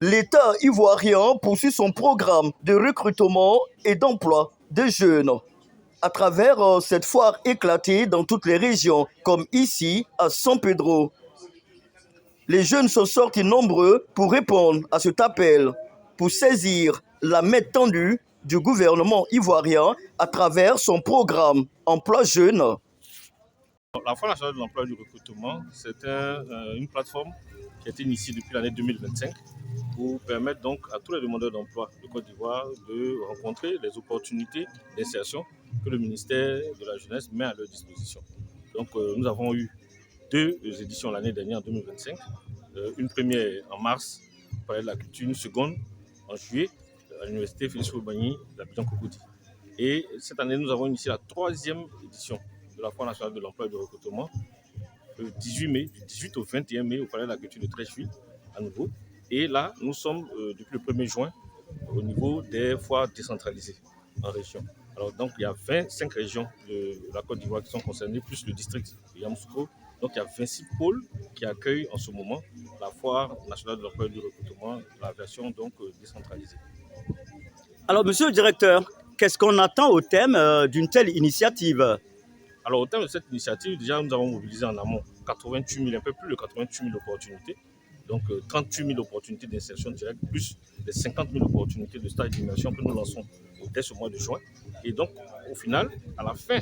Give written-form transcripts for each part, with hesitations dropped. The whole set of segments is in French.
L'État ivoirien poursuit son programme de recrutement et d'emploi des jeunes à travers cette foire éclatée dans toutes les régions, comme ici à San Pedro. Les jeunes sont sortis nombreux pour répondre à cet appel, pour saisir la main tendue du gouvernement ivoirien à travers son programme Emploi Jeune. La Foire nationale de l'emploi et du recrutement, c'est une plateforme qui a été initiée depuis l'année 2025 pour permettre donc à tous les demandeurs d'emploi de Côte d'Ivoire de rencontrer les opportunités d'insertion que le ministère de la Jeunesse met à leur disposition. Donc nous avons eu deux éditions l'année dernière en 2025, une première en mars au Palais de la Culture, une seconde en juillet à l'université Félix Houphouët-Boigny d'Abidjan-Cocody. Et cette année, nous avons initié la troisième édition de la Foire nationale de l'emploi et du recrutement, le 18 mai, du 18 au 21 mai au Palais de la Culture de Treichville, à nouveau. Et là, nous sommes depuis le 1er juin au niveau des foires décentralisées en région. Alors donc, il y a 25 régions de la Côte d'Ivoire qui sont concernées, plus le district de Yamoussoukro. Donc, il y a 26 pôles qui accueillent en ce moment la Foire nationale de l'emploi et du recrutement, la version donc décentralisée. Alors, monsieur le directeur, qu'est-ce qu'on attend au thème d'une telle initiative? Alors, au terme de cette initiative, déjà, nous avons mobilisé en amont 88 000, un peu plus de 88 000 opportunités. Donc, 38 000 opportunités d'insertion directe, plus les 50 000 opportunités de stage d'immersion que nous lançons dès ce mois de juin. Et donc, au final, à la fin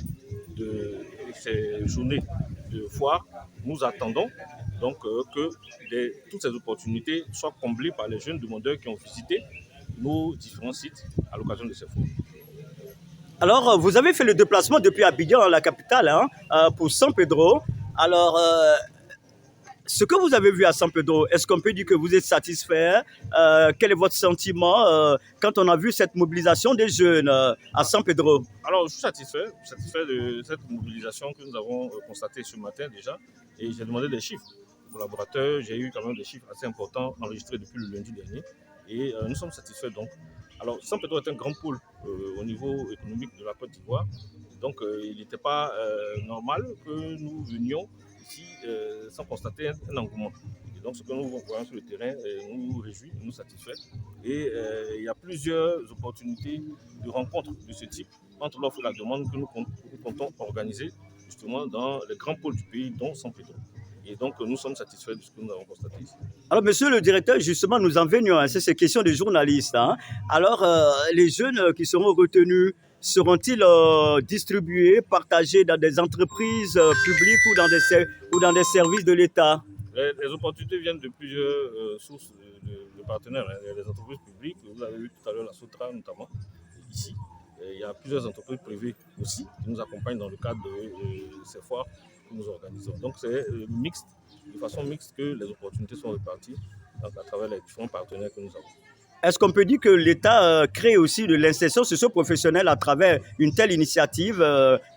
de ces journées de foire, nous attendons donc que toutes ces opportunités soient comblées par les jeunes demandeurs qui ont visité nos différents sites à l'occasion de ces foires. Alors, vous avez fait le déplacement depuis Abidjan, la capitale, pour San Pedro. Alors, ce que vous avez vu à San Pedro, est-ce qu'on peut dire que vous êtes satisfait? Quel est votre sentiment quand on a vu cette mobilisation des jeunes à San Pedro? Alors, je suis satisfait de cette mobilisation que nous avons constatée ce matin déjà. Et j'ai demandé des chiffres aux collaborateurs. J'ai eu quand même des chiffres assez importants enregistrés depuis le lundi dernier. Et nous sommes satisfaits donc. Alors, San Pedro est un grand pôle au niveau économique de la Côte d'Ivoire. Donc, il n'était pas normal que nous venions ici sans constater un engouement. Et donc, ce que nous voyons sur le terrain nous réjouit, nous satisfait. Et il y a plusieurs opportunités de rencontres de ce type entre l'offre et la demande que nous comptons organiser justement dans les grands pôles du pays, dont San Pedro. Et donc, nous sommes satisfaits de ce que nous avons constaté ici. Alors, monsieur le directeur, justement, nous en venions à ces questions de journalistes. Alors, les jeunes qui seront retenus, seront-ils distribués, partagés dans des entreprises publiques ou dans des services de l'État? Les opportunités viennent de plusieurs sources de partenaires. Il y a des entreprises publiques, vous avez vu tout à l'heure la Sotra notamment, ici. Il y a plusieurs entreprises privées aussi qui nous accompagnent dans le cadre de ces foires que nous organisons. Donc c'est mixte, de façon mixte que les opportunités sont réparties donc, à travers les différents partenaires que nous avons. Est-ce qu'on peut dire que l'État crée aussi de l'insertion socio-professionnelle à travers une telle initiative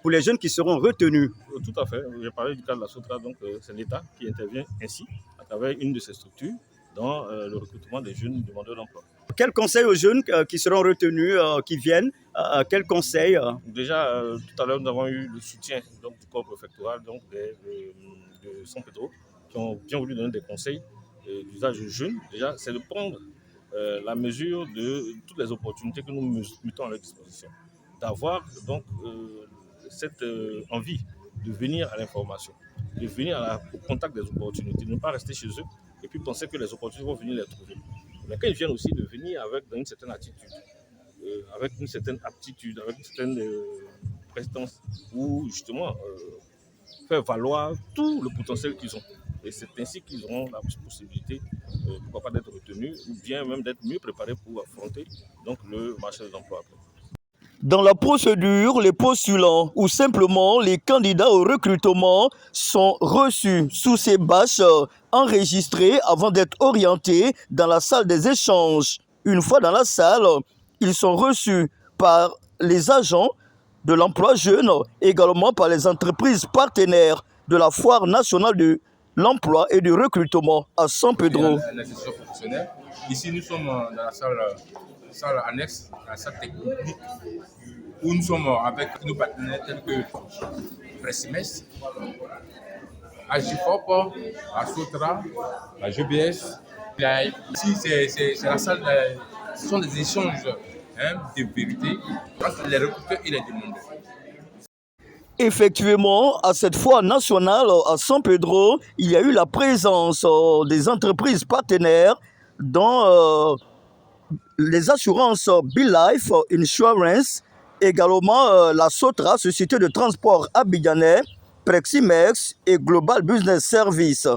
pour les jeunes qui seront retenus? Tout à fait. J'ai parlé du cas de la Sotra, donc c'est l'État qui intervient ainsi à travers une de ces structures dans le recrutement des jeunes demandeurs d'emploi. Quel conseil aux jeunes qui seront retenus, qui viennent? Quel conseil? Déjà, tout à l'heure, nous avons eu le soutien donc, du corps préfectoral donc, de San Pedro qui ont bien voulu donner des conseils d'usage aux jeunes. Déjà, c'est de prendre la mesure de toutes les opportunités que nous mettons à leur disposition. D'avoir donc cette envie de venir à l'information, de venir au contact des opportunités, de ne pas rester chez eux et puis penser que les opportunités vont venir les trouver. Mais quand ils viennent aussi, de venir avec une certaine attitude, avec une certaine aptitude, avec une certaine prestance, ou justement faire valoir tout le potentiel qu'ils ont. Et c'est ainsi qu'ils auront la possibilité, pourquoi pas d'être retenus, ou bien même d'être mieux préparés pour affronter donc, le marché de l'emploi après. Dans la procédure, les postulants ou simplement les candidats au recrutement sont reçus sous ces bâches enregistrées avant d'être orientés dans la salle des échanges. Une fois dans la salle, ils sont reçus par les agents de l'emploi jeune, également par les entreprises partenaires de la Foire nationale de l'emploi et du recrutement à San Pedro. L'institution professionnelle. Ici, nous sommes dans la salle annexe, la salle technique, où nous sommes avec nos partenaires tels que Pressimes, Agifop, la Sotra, la GBS Ici, c'est la salle, ce sont des échanges de vérité entre les recruteurs et les demandeurs. Effectivement, à cette foire nationale à San Pedro, il y a eu la présence des entreprises partenaires dont les assurances BeLife Insurance, également la Sotra, société de transport abidjanais, Preximex et Global Business Service.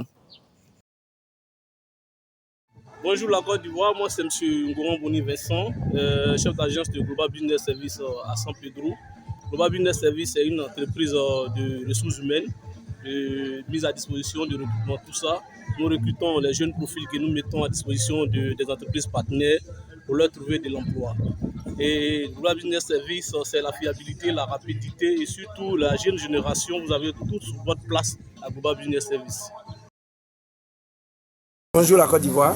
Bonjour la Côte d'Ivoire, moi c'est M. Ngoron Boni Vincent, chef d'agence de Global Business Service à San Pedro. Global Business Service est une entreprise de ressources humaines, de mise à disposition, de recrutement, tout ça. Nous recrutons les jeunes profils que nous mettons à disposition des entreprises partenaires pour leur trouver de l'emploi. Et Global Business Service, c'est la fiabilité, la rapidité et surtout la jeune génération. Vous avez toute votre place à Global Business Service. Bonjour la Côte d'Ivoire,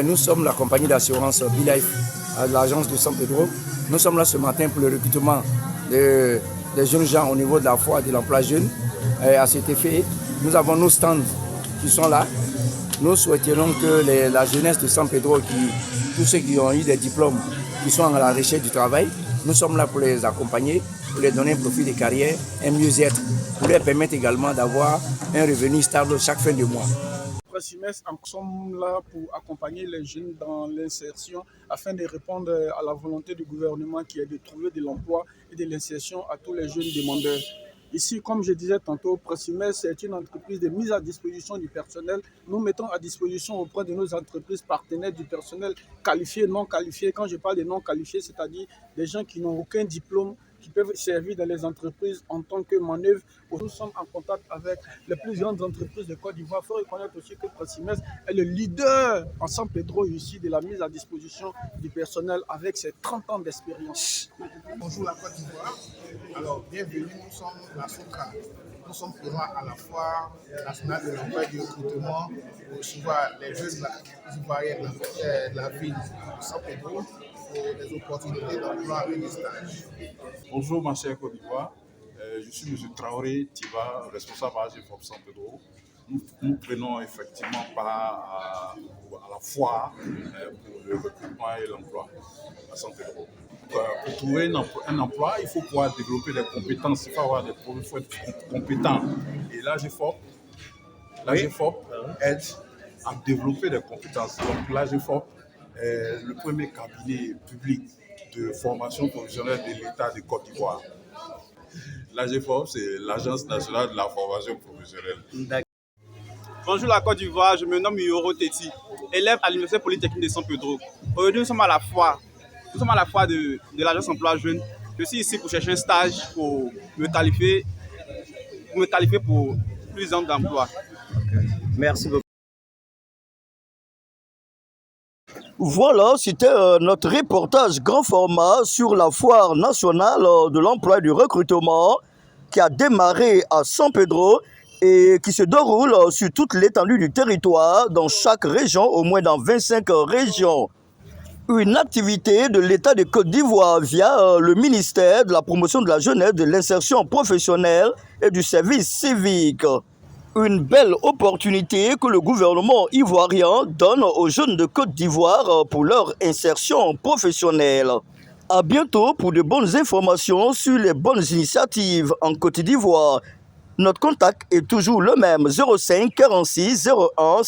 nous sommes la compagnie d'assurance BeLife à l'agence de San Pedro. Nous sommes là ce matin pour le recrutement des jeunes gens au niveau de la foire de l'emploi jeune. Et à cet effet, nous avons nos stands qui sont là. Nous souhaiterions que la jeunesse de San Pedro, tous ceux qui ont eu des diplômes, qui sont à la recherche du travail, nous sommes là pour les accompagner, pour les donner un profil de carrière, un mieux-être, pour leur permettre également d'avoir un revenu stable chaque fin de mois. Nous sommes là pour accompagner les jeunes dans l'insertion afin de répondre à la volonté du gouvernement qui est de trouver de l'emploi et de l'insertion à tous les jeunes demandeurs. Ici, comme je disais tantôt, Preximex, c'est une entreprise de mise à disposition du personnel. Nous mettons à disposition auprès de nos entreprises partenaires du personnel qualifié, non qualifié. Quand je parle de non qualifiés, c'est-à-dire des gens qui n'ont aucun diplôme, qui peuvent servir dans les entreprises en tant que manœuvre. Nous sommes en contact avec les plus grandes entreprises de Côte d'Ivoire. Il faut reconnaître aussi que Preximex est le leader en San Pedro ici de la mise à disposition du personnel avec ses 30 ans d'expérience. Bonjour la Côte d'Ivoire. Alors, bienvenue, nous sommes la Sotra. Nous sommes présents à la foire nationale de l'emploi et du recrutement pour recevoir les jeunes Ivoiriens de la ville de San Pedro pour des opportunités d'emploi et de stage. Bonjour ma chère Côte d'Ivoire, je suis M. Traoré Tiba, responsable AGFOP San Pedro. Nous prenons effectivement part à la foire pour le recrutement et l'emploi à San Pedro. Pour trouver un emploi, il faut pouvoir développer des compétences, il faut être compétent. Et l'AGFOP aide à développer des compétences. Donc l'AGFOP est le premier cabinet public de formation professionnelle de l'État de Côte d'Ivoire. L'AGFOP, c'est l'Agence nationale de la formation professionnelle. Bonjour la Côte d'Ivoire, je me nomme Yoro Teti, élève à l'Université Polytechnique de San Pedro. Aujourd'hui, nous sommes à la foire. Nous sommes à la foire de l'agence emploi jeune. Je suis ici pour chercher un stage pour me qualifier pour plus d'emploi. Merci beaucoup. Voilà, c'était notre reportage grand format sur la foire nationale de l'emploi et du recrutement qui a démarré à San Pedro et qui se déroule sur toute l'étendue du territoire, dans chaque région, au moins dans 25 régions. Une activité de l'État de Côte d'Ivoire via le ministère de la promotion de la jeunesse, de l'insertion professionnelle et du service civique. Une belle opportunité que le gouvernement ivoirien donne aux jeunes de Côte d'Ivoire pour leur insertion professionnelle. À bientôt pour de bonnes informations sur les bonnes initiatives en Côte d'Ivoire. Notre contact est toujours le même, 05 46 01